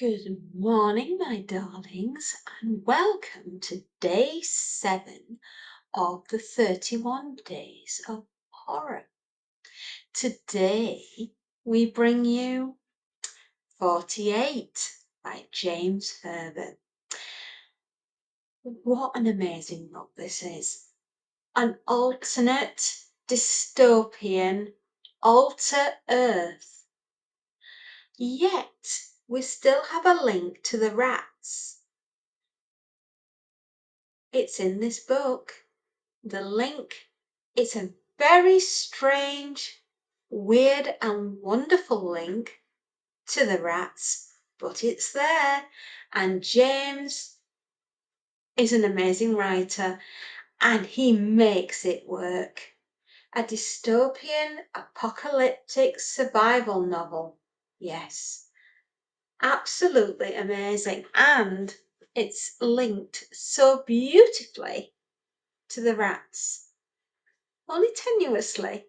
Good morning, my darlings, and welcome to day 7 of the 31 Days of Horror. Today we bring you 48 by James Herbert. What an amazing book this is. An alternate, dystopian, alter Earth. Yet we still have a link to the rats. It's in this book. The link, it's a very strange, weird and wonderful link to the rats, but it's there. And James is an amazing writer and he makes it work. A dystopian, apocalyptic survival novel. Yes, absolutely amazing. And it's linked so beautifully to the rats. Only tenuously,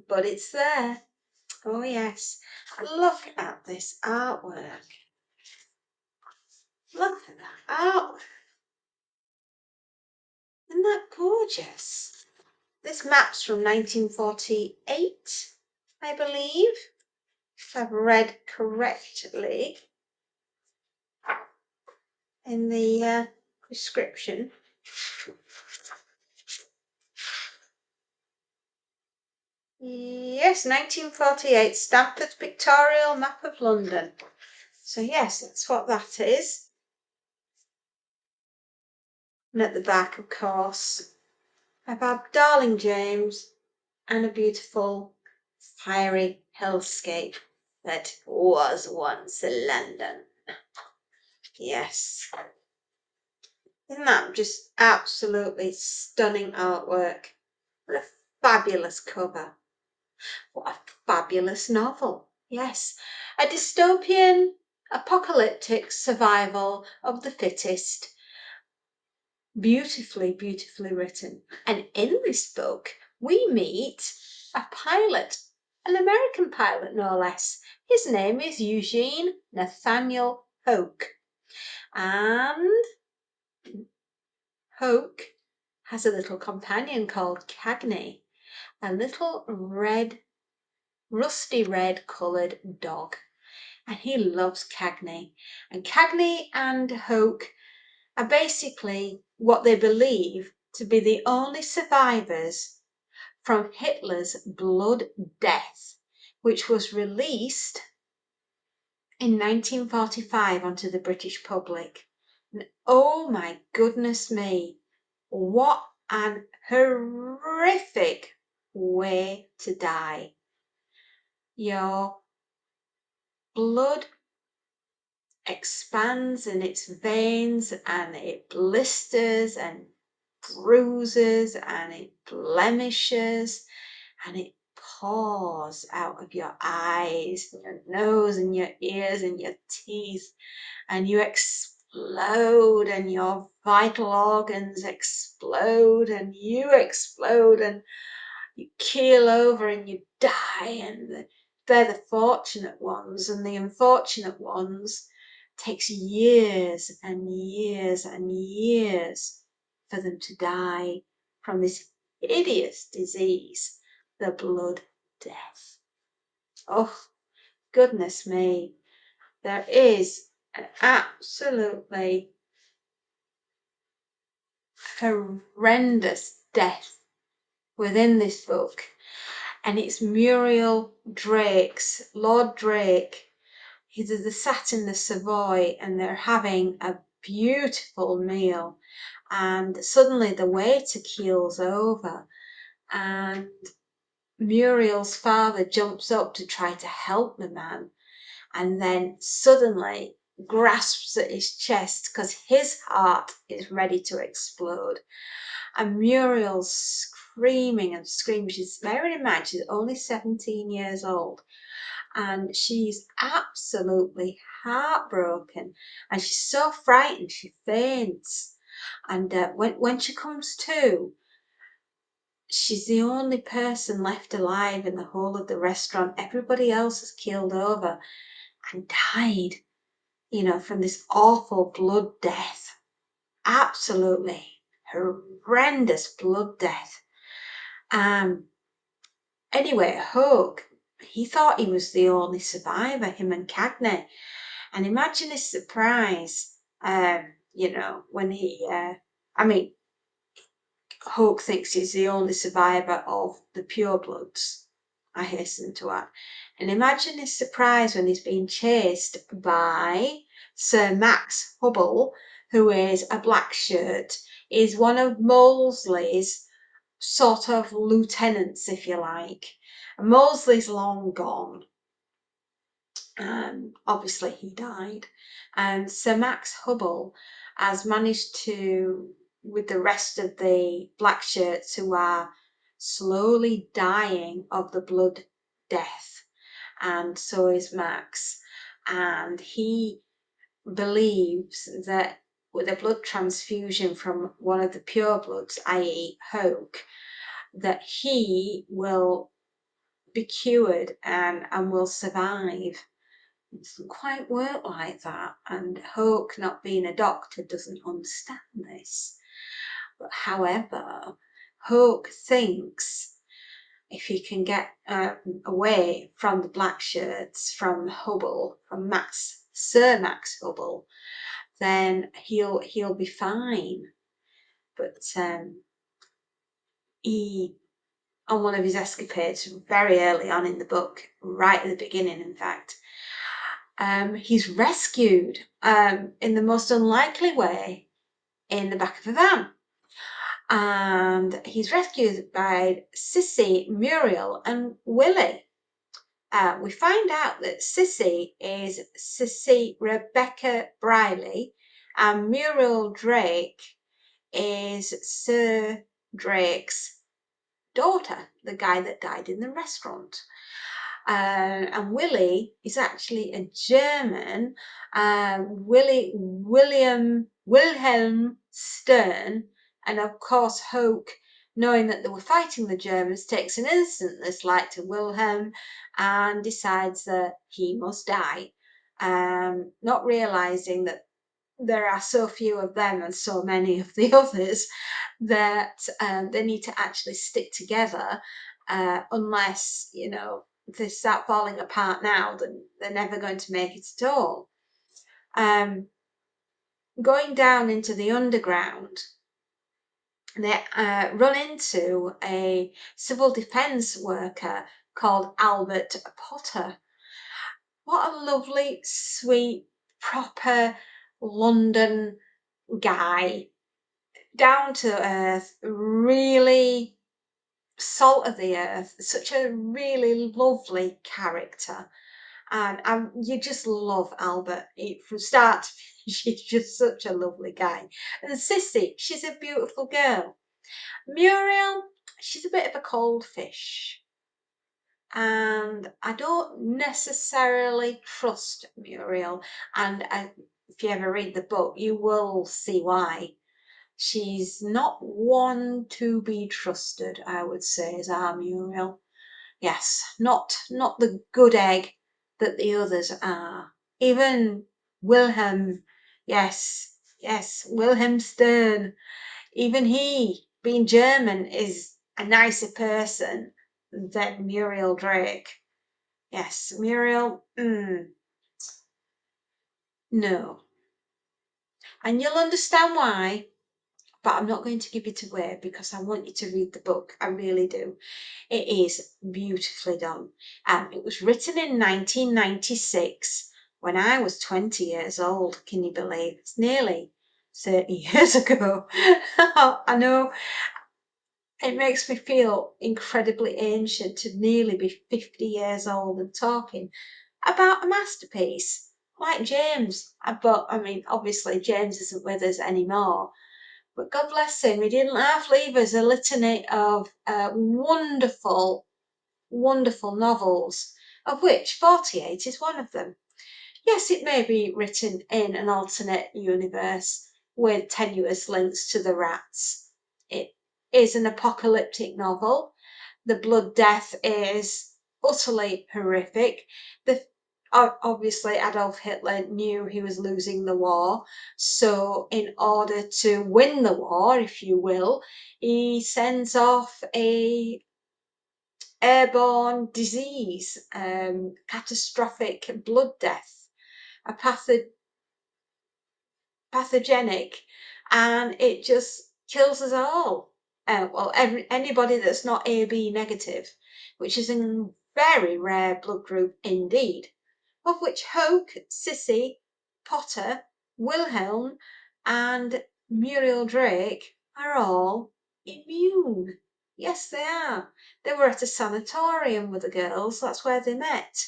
but it's there. Oh yes, look at this artwork. Look at that artwork. Isn't that gorgeous? This map's from 1948, I believe, if I've read correctly in the description. Yes, 1948, Stamford's pictorial map of London. So yes, that's what that is. And at the back, of course, of our darling James and a beautiful fiery hellscape that was once London. Yes. Isn't that just absolutely stunning artwork? What a fabulous cover. What a fabulous novel. Yes, a dystopian, apocalyptic survival of the fittest. Beautifully, beautifully written. And in this book, we meet a pilot, an American pilot, no less. His name is Eugene Nathaniel Hoke. And Hoke has a little companion called Cagney, a little red, rusty red coloured dog. And he loves Cagney. And Cagney and Hoke are basically what they believe to be the only survivors from Hitler's Blood Death, which was released in 1945 onto the British public. And oh my goodness me, what an horrific way to die. Your blood expands in its veins and it blisters and bruises and it blemishes and it pours out of your eyes and your nose and your ears and your teeth, and you explode and your vital organs explode and you explode and you keel over and you die, and they're the fortunate ones, and the unfortunate ones takes years and years and years for them to die from this hideous disease, the Blood Death. Oh, goodness me. There is an absolutely horrendous death within this book. And it's Muriel Drake's, Lord Drake. They're sat in the Savoy and they're having a beautiful meal, and suddenly the waiter keels over and Muriel's father jumps up to try to help the man, and then suddenly grasps at his chest because his heart is ready to explode. And Muriel's screaming and screaming. She's, bearing in mind, she's only 17 years old. And she's absolutely heartbroken. And she's so frightened, she faints. And when she comes to, she's the only person left alive in the whole of the restaurant. Everybody else has keeled over and died. from this awful blood death. Absolutely horrendous blood death. Anyway, Hoke, he thought he was the only survivor, him and Cagney. And imagine his surprise, when Hoke thinks he's the only survivor of the purebloods, I hasten to add. And imagine his surprise when he's being chased by Sir Max Hubble, who is a Blackshirt, is one of Molesley's sort of lieutenants, if you like. And Molesley's long gone. Obviously he died. And Sir Max Hubble has managed to, with the rest of the Blackshirts who are slowly dying of the blood death, and so is Max. And he believes that with a blood transfusion from one of the purebloods, i.e. Hoke, that he will be cured and will survive. It doesn't quite work like that, and Hoke, not being a doctor, doesn't understand this. But however, Hoke thinks if he can get away from the Blackshirts, from Hubble, from Sir Max Hubble, then he'll be fine. But he, on one of his escapades very early on in the book, right at the beginning, in fact, he's rescued in the most unlikely way in the back of a van. And he's rescued by Sissy, Muriel, and Willie. We find out that Sissy is Sissy Rebecca Briley, and Muriel Drake is Sir Drake's daughter, the guy that died in the restaurant. And Willie is actually a German, Wilhelm Stern, and of course Hoke, knowing that they were fighting the Germans, takes an instant dislike to Wilhelm and decides that he must die, not realising that there are so few of them and so many of the others that they need to actually stick together, unless, they start falling apart now, then they're never going to make it at all. Going down into the underground, they run into a civil defence worker called Albert Potter. What a lovely, sweet, proper London guy, down to earth, really salt of the earth, such a really lovely character. And you just love Albert from start to finish. He's just such a lovely guy. And Sissy, she's a beautiful girl. Muriel, she's a bit of a cold fish. And I don't necessarily trust Muriel. And if you ever read the book, you will see why. She's not one to be trusted, I would say, is our Muriel. Yes, not the good egg that the others are. Even Wilhelm, yes, Wilhelm Stern, even he, being German, is a nicer person than Muriel Drake. Yes, Muriel, no. And you'll understand why, but I'm not going to give it away because I want you to read the book. I really do. It is beautifully done. It was written in 1996 when I was 20 years old. Can you believe? It's nearly 30 years ago. I know it makes me feel incredibly ancient to nearly be 50 years old and talking about a masterpiece like James. But obviously James isn't with us anymore. But God bless him, he didn't half leave us a litany of wonderful novels, of which 48 is one of them. Yes, it may be written in an alternate universe with tenuous links to the rats. It is an apocalyptic novel. The blood death is utterly horrific. The obviously Adolf Hitler knew he was losing the war, so in order to win the war, if you will, he sends off a airborne disease, catastrophic blood death, a pathogenic, and it just kills us all. Well, anybody that's not AB negative, which is a very rare blood group indeed, of which Hoke, Sissy, Potter, Wilhelm, and Muriel Drake are all immune. Yes, they are. They were at a sanatorium with the girls. That's where they met.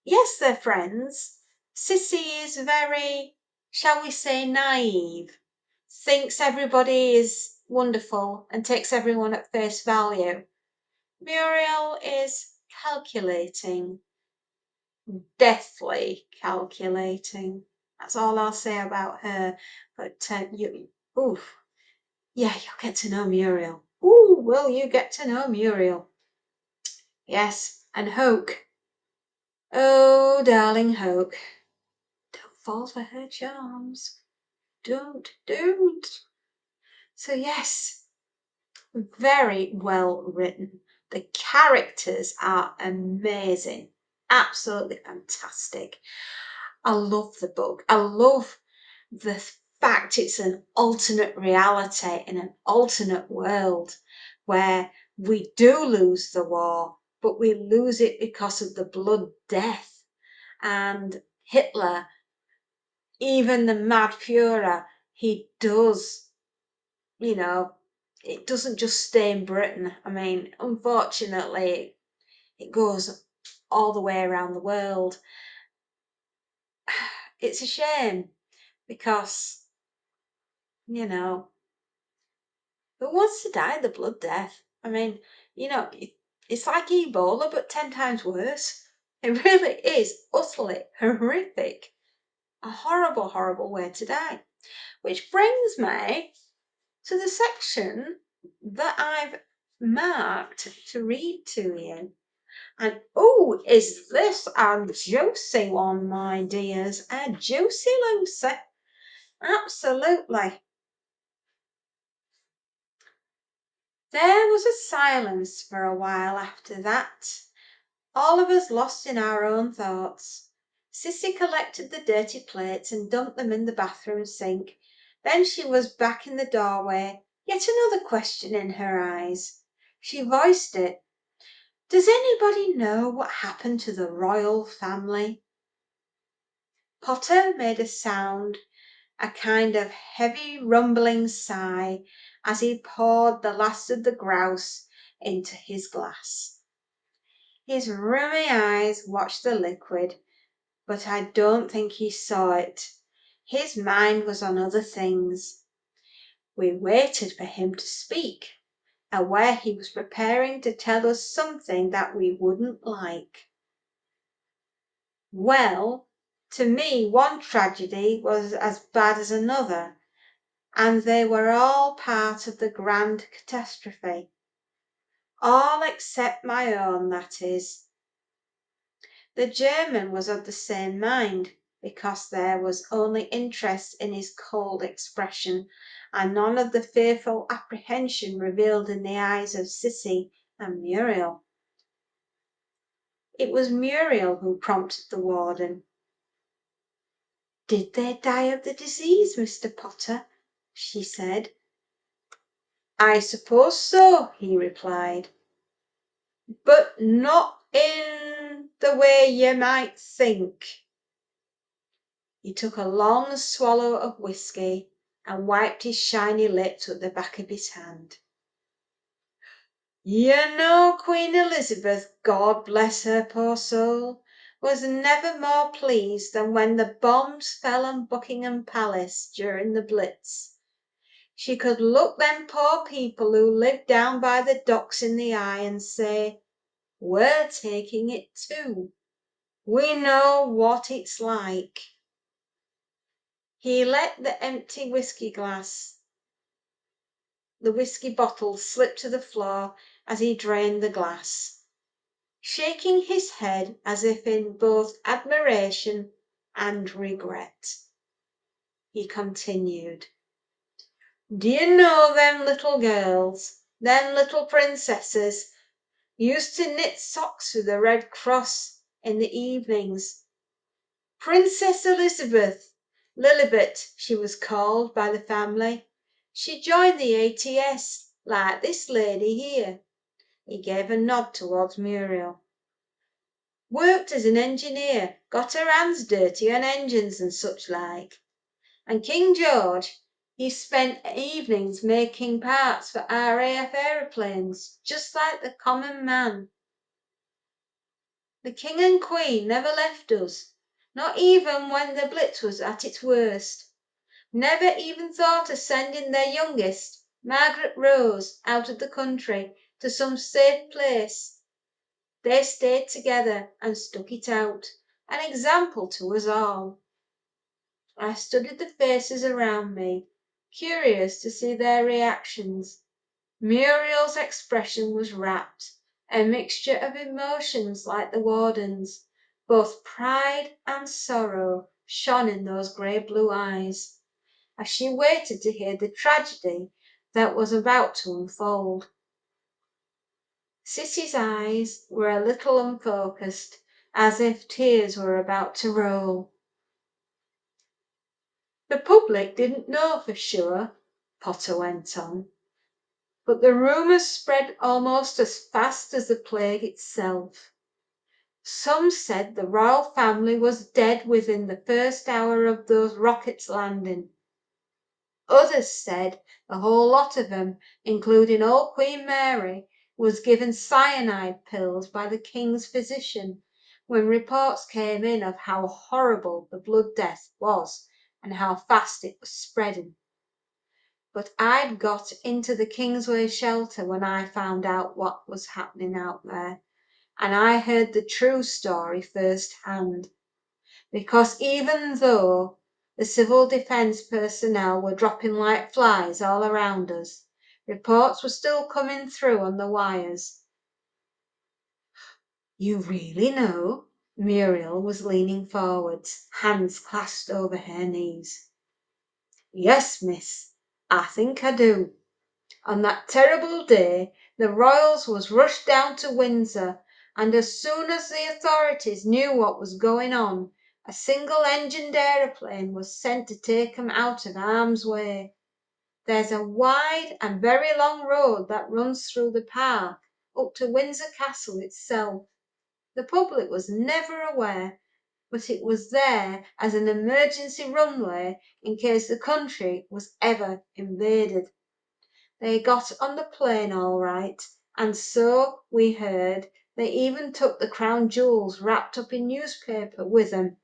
Yes, they're friends. Sissy is very, shall we say, naive, thinks everybody is wonderful and takes everyone at face value. Muriel is calculating, deathly calculating. That's all I'll say about her. But yeah, you'll get to know Muriel. Ooh, will you get to know Muriel? Yes, and Hoke. Oh, darling Hoke. Don't fall for her charms. Don't. So yes, very well written. The characters are amazing. Absolutely fantastic. I love the book. I love the fact it's an alternate reality in an alternate world where we do lose the war, but we lose it because of the blood death. And Hitler, even the Mad Fuhrer, he does, it doesn't just stay in Britain. I mean, unfortunately, it goes all the way around the world. It's a shame because, you know, who wants to die the blood death? I mean, it's like Ebola, but 10 times worse. It really is utterly horrific. A horrible, horrible way to die. Which brings me to the section that I've marked to read to you. And oh, is this a juicy one, my dears? A juicy Lucy. Absolutely. There was a silence for a while after that, all of us lost in our own thoughts. Sissy collected the dirty plates and dumped them in the bathroom sink. Then she was back in the doorway, yet another question in her eyes. She voiced it. Does anybody know what happened to the royal family? Potter made a sound, a kind of heavy rumbling sigh, as he poured the last of the grouse into his glass. His rheumy eyes watched the liquid, but I don't think he saw it. His mind was on other things. We waited for him to speak, aware he was preparing to tell us something that we wouldn't like. Well, to me one tragedy was as bad as another, and they were all part of the grand catastrophe. All except my own, that is. The German was of the same mind, because there was only interest in his cold expression, and none of the fearful apprehension revealed in the eyes of Sissy and Muriel. It was Muriel who prompted the warden. Did they die of the disease, Mr. Potter? She said. I suppose so, he replied, but not in the way you might think. He took a long swallow of whisky and wiped his shiny lips with the back of his hand. You know Queen Elizabeth, God bless her poor soul, was never more pleased than when the bombs fell on Buckingham Palace during the Blitz. She could look them poor people who lived down by the docks in the eye and say, we're taking it too. We know what it's like. He let the empty the whisky bottle slip to the floor as he drained the glass. shaking his head as if in both admiration and regret. He continued, "Do you know them little girls, them little princesses, used to knit socks with the Red Cross in the evenings? Princess Elizabeth, Lilibet she was called by the family. She joined the ATS, like this lady here." He gave a nod towards Muriel. "Worked as an engineer, got her hands dirty on engines and such like. And King George, he spent evenings making parts for RAF aeroplanes, just like the common man. The King and Queen never left us, not even when the Blitz was at its worst. Never even thought of sending their youngest, Margaret Rose, out of the country to some safe place. They stayed together and stuck it out, an example to us all." I studied the faces around me, curious to see their reactions. Muriel's expression was rapt, a mixture of emotions like the warden's. Both pride and sorrow shone in those grey-blue eyes, as she waited to hear the tragedy that was about to unfold. Cissy's eyes were a little unfocused, as if tears were about to roll. "The public didn't know for sure," Potter went on, "but the rumours spread almost as fast as the plague itself. Some said the royal family was dead within the first hour of those rockets landing. Others said the whole lot of 'em, including old Queen Mary, was given cyanide pills by the king's physician when reports came in of how horrible the blood death was and how fast it was spreading. But I'd got into the Kingsway shelter when I found out what was happening out there, and I heard the true story first hand, because even though the civil defence personnel were dropping like flies all around us, reports were still coming through on the wires." "You really know?" Muriel was leaning forwards, hands clasped over her knees. "Yes, miss, I think I do. On that terrible day the Royals was rushed down to Windsor, and as soon as the authorities knew what was going on, a single-engined aeroplane was sent to take 'em out of harm's way. There's a wide and very long road that runs through the park up to Windsor Castle itself. The public was never aware, but it was there as an emergency runway in case the country was ever invaded. They got on the plane all right, and so we heard they even took the crown jewels wrapped up in newspaper with 'em.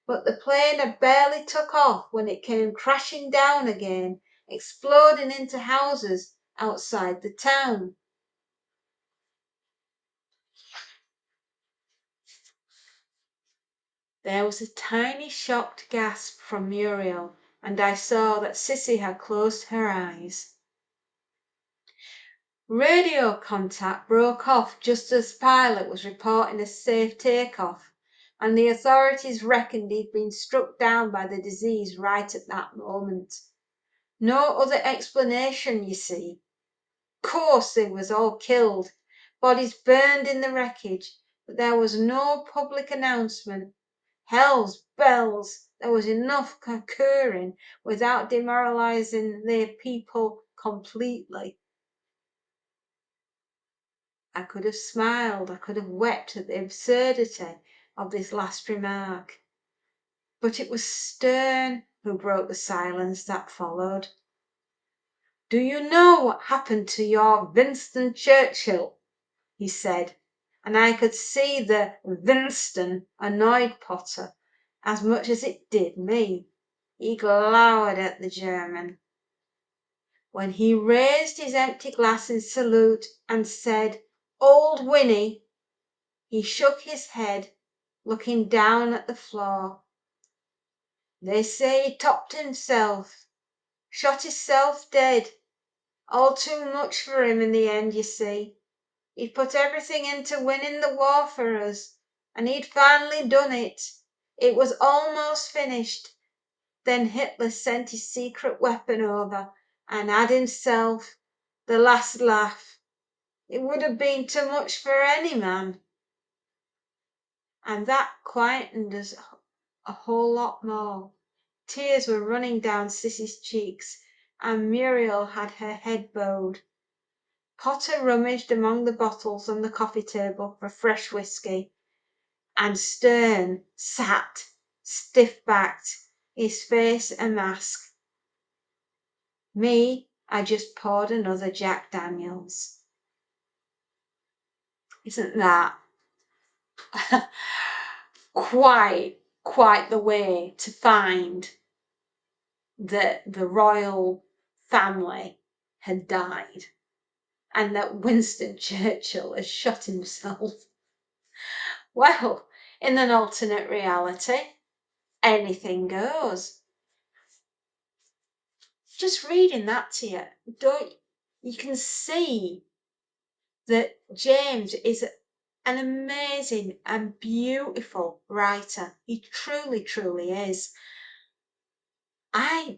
But the plane had barely took off when it came crashing down again, exploding into houses outside the town." There was a tiny shocked gasp from Muriel, and I saw that Cissy had closed her eyes. Radio contact broke off just as pilot was reporting a safe takeoff, and the authorities reckoned he'd been struck down by the disease right at that moment. No other explanation, you see. Course they was all killed, bodies burned in the wreckage, but there was no public announcement. Hell's bells, there was enough occurring without demoralising the people completely." I could have smiled, I could have wept at the absurdity of this last remark, but it was Stern who broke the silence that followed. "Do you know what happened to your Winston Churchill?" he said, and I could see the Winston annoyed Potter as much as it did me. He glowered at the German. When he raised his empty glass in salute and said, "Old Winnie," he shook his head, looking down at the floor. "They say he topped himself, shot hisself dead. All too much for him in the end, you see. He'd put everything into winning the war for us, and he'd finally done it. It was almost finished. Then Hitler sent his secret weapon over and had himself the last laugh. It would have been too much for any man. And that quietened us a whole lot more. Tears were running down Sissy's cheeks, and Muriel had her head bowed. Potter rummaged among the bottles on the coffee table for fresh whisky, and Stern sat stiff-backed, his face a mask. Me, I just poured another Jack Daniels. Isn't that quite the way to find that the royal family had died and that Winston Churchill had shot himself? Well, in an alternate reality, anything goes. Just reading that to you, you can see that James is an amazing and beautiful writer. He truly, truly is. I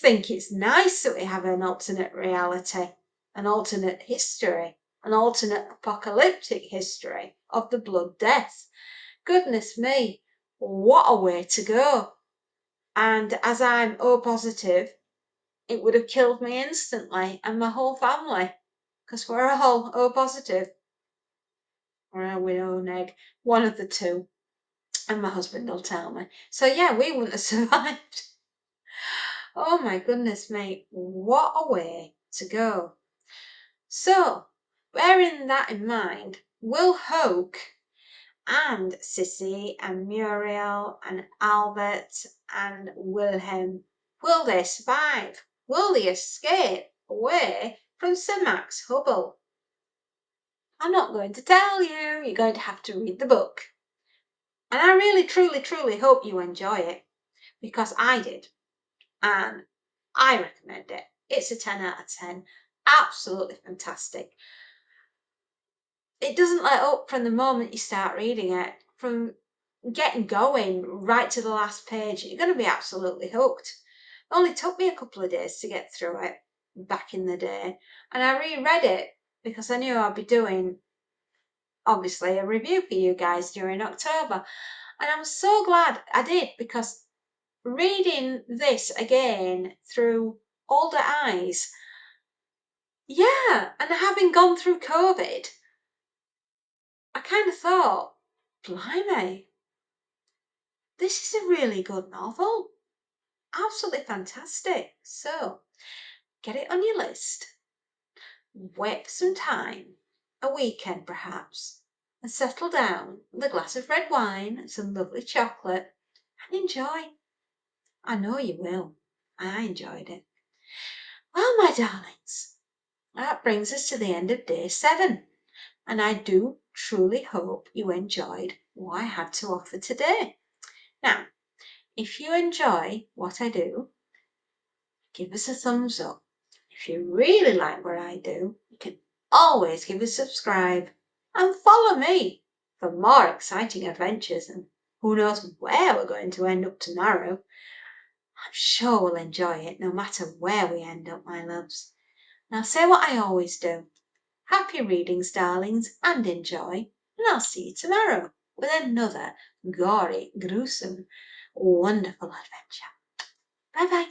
think it's nice that we have an alternate reality, an alternate history, an alternate apocalyptic history of the Blood Death. Goodness me, what a way to go. And as I'm O positive, it would have killed me instantly and my whole family, because we're all O positive. Or a widow neg, one of the two, and my husband will tell me. So yeah, we wouldn't have survived. Oh my goodness me, what a way to go. So, bearing that in mind, will Hoke and Sissy and Muriel and Albert and Wilhelm, will they survive? Will they escape away from Sir Max Hubble? I'm not going to tell you. You're going to have to read the book. And I really, truly, truly hope you enjoy it, because I did. And I recommend it. It's a 10 out of 10. Absolutely fantastic. It doesn't let up from the moment you start reading it. From getting going right to the last page, you're going to be absolutely hooked. It only took me a couple of days to get through it back in the day. And I reread it because I knew I'd be doing, obviously, a review for you guys during October. And I'm so glad I did, because reading this again through older eyes, yeah, and having gone through COVID, I kind of thought, blimey, this is a really good novel. Absolutely fantastic. So, get it on your list. Wait for some time, a weekend perhaps, and settle down with a glass of red wine and some lovely chocolate and enjoy. I know you will. I enjoyed it. Well, my darlings, that brings us to the end of day 7. And I do truly hope you enjoyed what I had to offer today. Now, if you enjoy what I do, give us a thumbs up. If you really like what I do, you can always give us a subscribe and follow me for more exciting adventures, and who knows where we're going to end up tomorrow. I'm sure we'll enjoy it no matter where we end up, my loves. Now say what I always do. Happy readings, darlings, and enjoy, and I'll see you tomorrow with another gory, gruesome, wonderful adventure. Bye-bye.